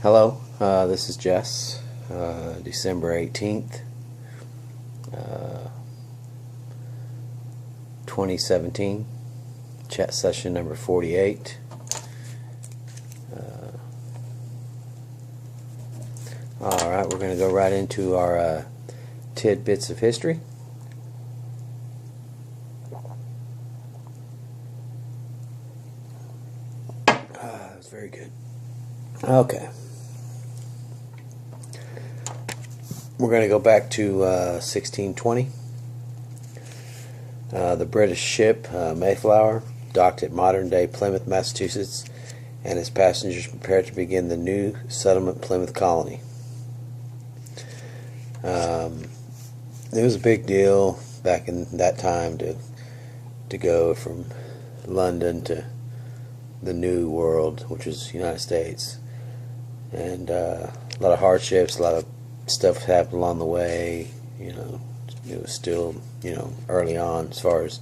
Hello, this is Jess, December 18th, 2017, chat session number 48. Alright, we're going to go right into our tidbits of history. That was very good. Okay. We're going to go back to 1620. The British ship Mayflower docked at modern-day Plymouth, Massachusetts, and its passengers prepared to begin the new settlement Plymouth Colony. It was a big deal back in that time to go from London to the New World, which was the United States, and a lot of hardships, a lot of stuff happened along the way. It was still, early on as far as,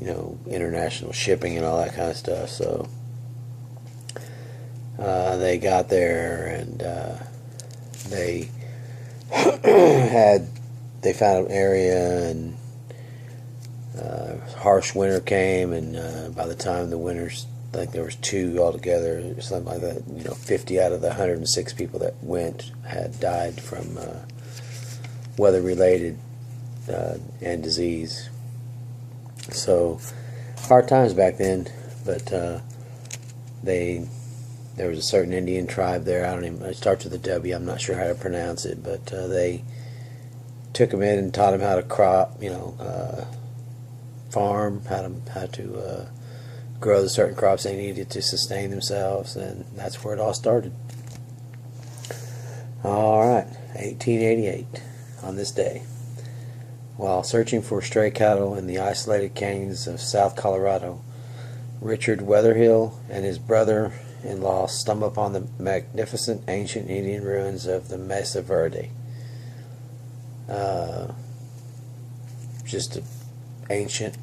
international shipping and all that kind of stuff. So they got there, and they they found an area, and harsh winter came, and by the time the winters, I think there was 2 altogether, or something like that. 50 out of the 106 people that went had died from weather-related and disease. So hard times back then. But there was a certain Indian tribe there. It starts with a W. I'm not sure how to pronounce it, but they took them in and taught them how to crop, farm, how to grow the certain crops they needed to sustain themselves, and that's where it all started. Alright, 1888, on this day, while searching for stray cattle in the isolated canyons of South Colorado, Richard Wetherhill and his brother-in-law stumbled upon the magnificent ancient Indian ruins of the Mesa Verde. Just an ancient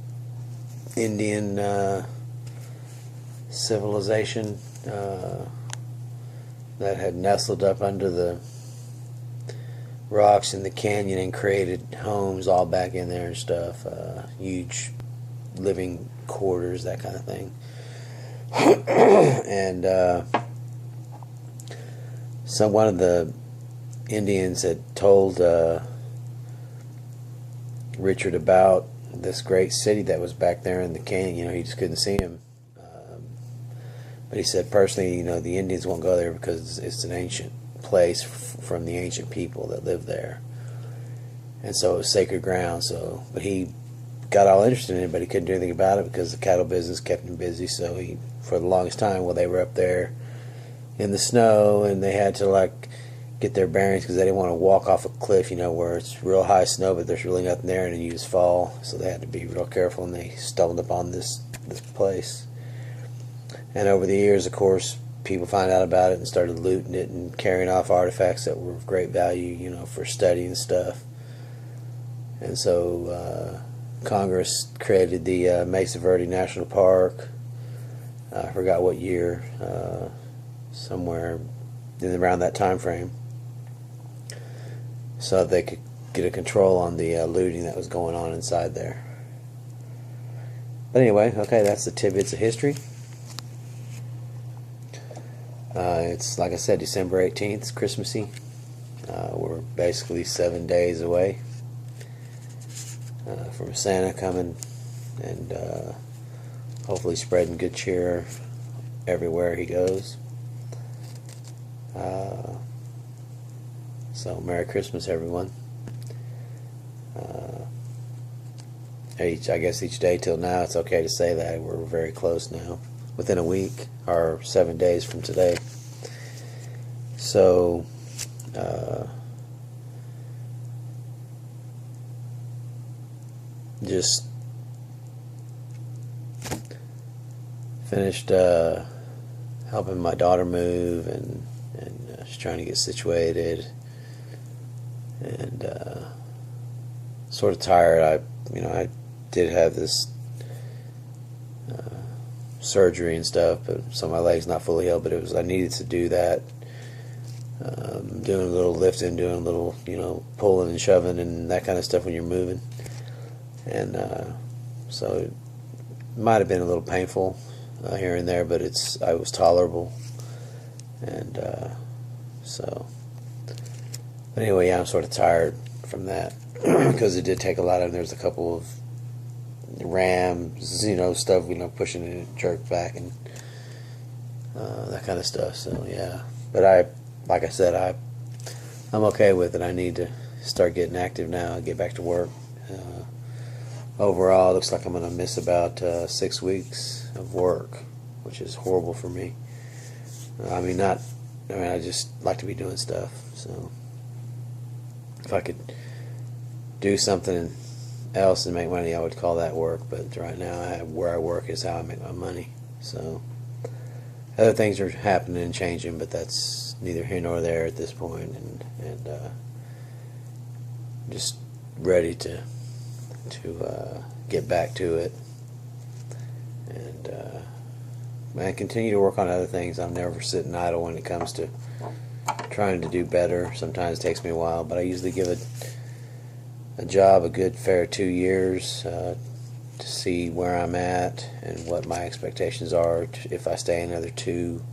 Indian civilization that had nestled up under the rocks in the canyon and created homes all back in there and stuff, huge living quarters, that kind of thing. And one of the Indians had told Richard about this great city that was back there in the canyon. He just couldn't see him. But he said personally, the Indians won't go there because it's an ancient place from the ancient people that lived there. And so it was sacred ground. But he got all interested in it, but he couldn't do anything about it because the cattle business kept him busy. So he, for the longest time, while they were up there in the snow, and they had to get their bearings because they didn't want to walk off a cliff, where it's real high snow, but there's really nothing there, and you just fall. So they had to be real careful, and they stumbled upon this place. And over the years, of course, people found out about it and started looting it and carrying off artifacts that were of great value, for study and stuff. And so Congress created the Mesa Verde National Park. I forgot what year, somewhere around that time frame, so they could get a control on the looting that was going on inside there. But anyway, okay, that's the tidbits of history. It's, like I said, December 18th, it's Christmassy. We're basically 7 days away from Santa coming and hopefully spreading good cheer everywhere he goes. So Merry Christmas, everyone. I guess each day till now, it's okay to say that. We're very close now, within a week, or 7 days from today. So just finished helping my daughter move, and she's trying to get situated, and sort of tired. I did have this surgery and stuff, but so my leg's not fully healed, but I needed to do that doing a little lifting, doing a little, pulling and shoving and that kind of stuff when you're moving. And so it might have been a little painful here and there, but I was tolerable. And but anyway, yeah, I'm sort of tired from that because it did take a lot of. There's a couple of rams, stuff, pushing it, jerk back, and that kind of stuff. So yeah, but like I said, I'm okay with it. I need to start getting active now and get back to work. Overall, it looks like I'm going to miss about 6 weeks of work, which is horrible for me. I just like to be doing stuff. So if I could do something else and make money, I would call that work. But right now, where I work is how I make my money. So other things are happening and changing, but that's neither here nor there at this point. And just ready to get back to it and continue to work on other things. I'm never sitting idle when it comes to trying to do better. Sometimes it takes me a while, but I usually give a job a good fair 2 years to see where I'm at and what my expectations are if I stay another 2,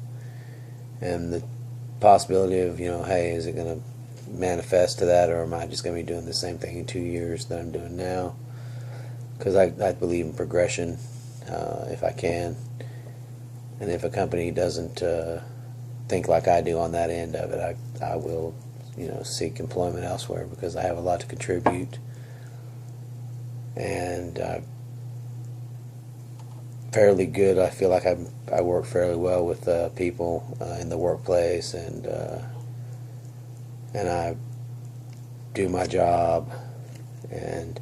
and the possibility of, hey, is it going to manifest to that, or am I just going to be doing the same thing in 2 years that I'm doing now? Because I believe in progression if I can, and if a company doesn't think like I do on that end of it, I will seek employment elsewhere, because I have a lot to contribute, and fairly good. I feel like I work fairly well with people in the workplace, and I do my job, and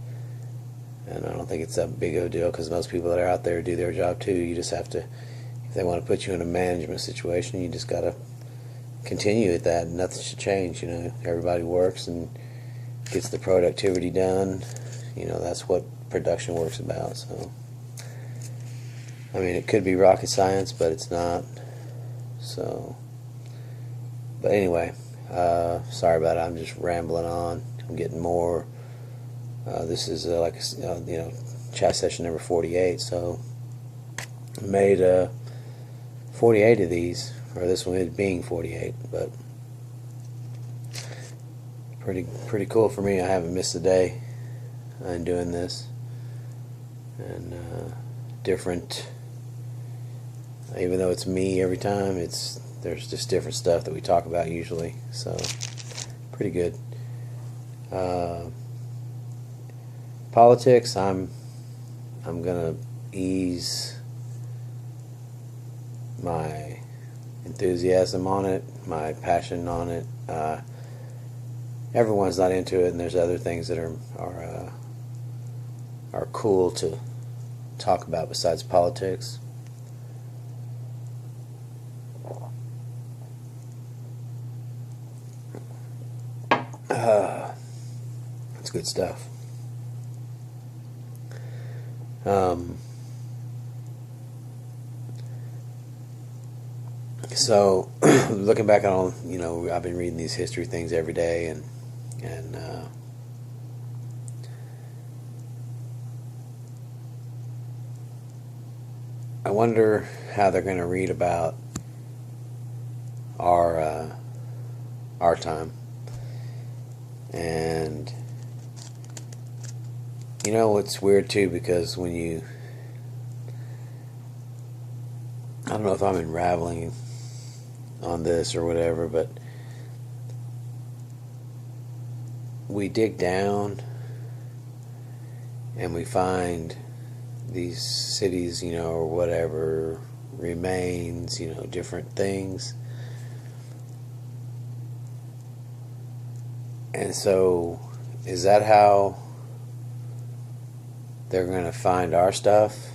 I don't think it's that big of a deal, because most people that are out there do their job too. You just have to, if they want to put you in a management situation, you just got to continue at that, and nothing should change. Everybody works and gets the productivity done. That's what production work's about. So it could be rocket science, but it's not. So, but anyway, sorry about it. I'm just rambling on. I'm getting more. This is chat session number 48. So I made 48 of these, or this one is being 48, but pretty cool for me. I haven't missed a day in doing this, and different. Even though it's me every time, there's just different stuff that we talk about usually. So pretty good. Politics, I'm gonna ease my enthusiasm on it, my passion on it. Everyone's not into it, and there's other things that are cool to talk about besides politics. That's good stuff. So looking back on, I've been reading these history things every day, and I wonder how they're going to read about our time. And it's weird too, because when I don't know if I'm unraveling on this or whatever, but we dig down and we find these cities, or whatever, remains, different things. And so, is that how they're going to find our stuff?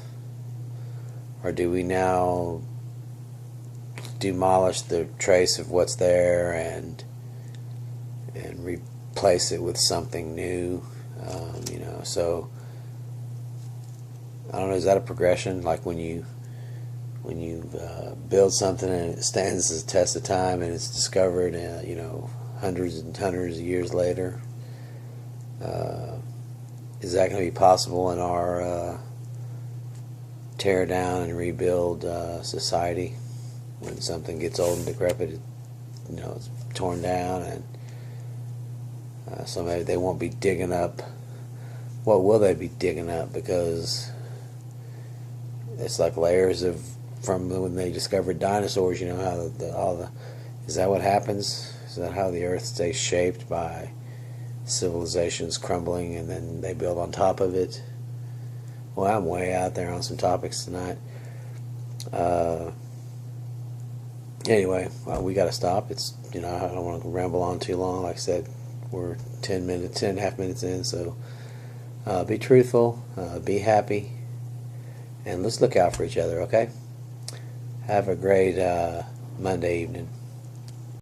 Or do we now demolish the trace of what's there and replace it with something new? So I don't know, is that a progression? Like when when you build something and it stands the test of time and it's discovered, hundreds and hundreds of years later. Is that going to be possible in our tear down and rebuild society? When something gets old and decrepit, it's torn down, and so maybe they won't be digging up. What will they be digging up? Because it's like layers of from when they discovered dinosaurs. How is that what happens? Is that how the Earth stays shaped, by civilizations crumbling and then they build on top of it? Well, I'm way out there on some topics tonight. Anyway, we got to stop. It's I don't want to ramble on too long. Like I said, we're 10 and a half minutes in. So be truthful, be happy, and let's look out for each other. Okay. Have a great Monday evening.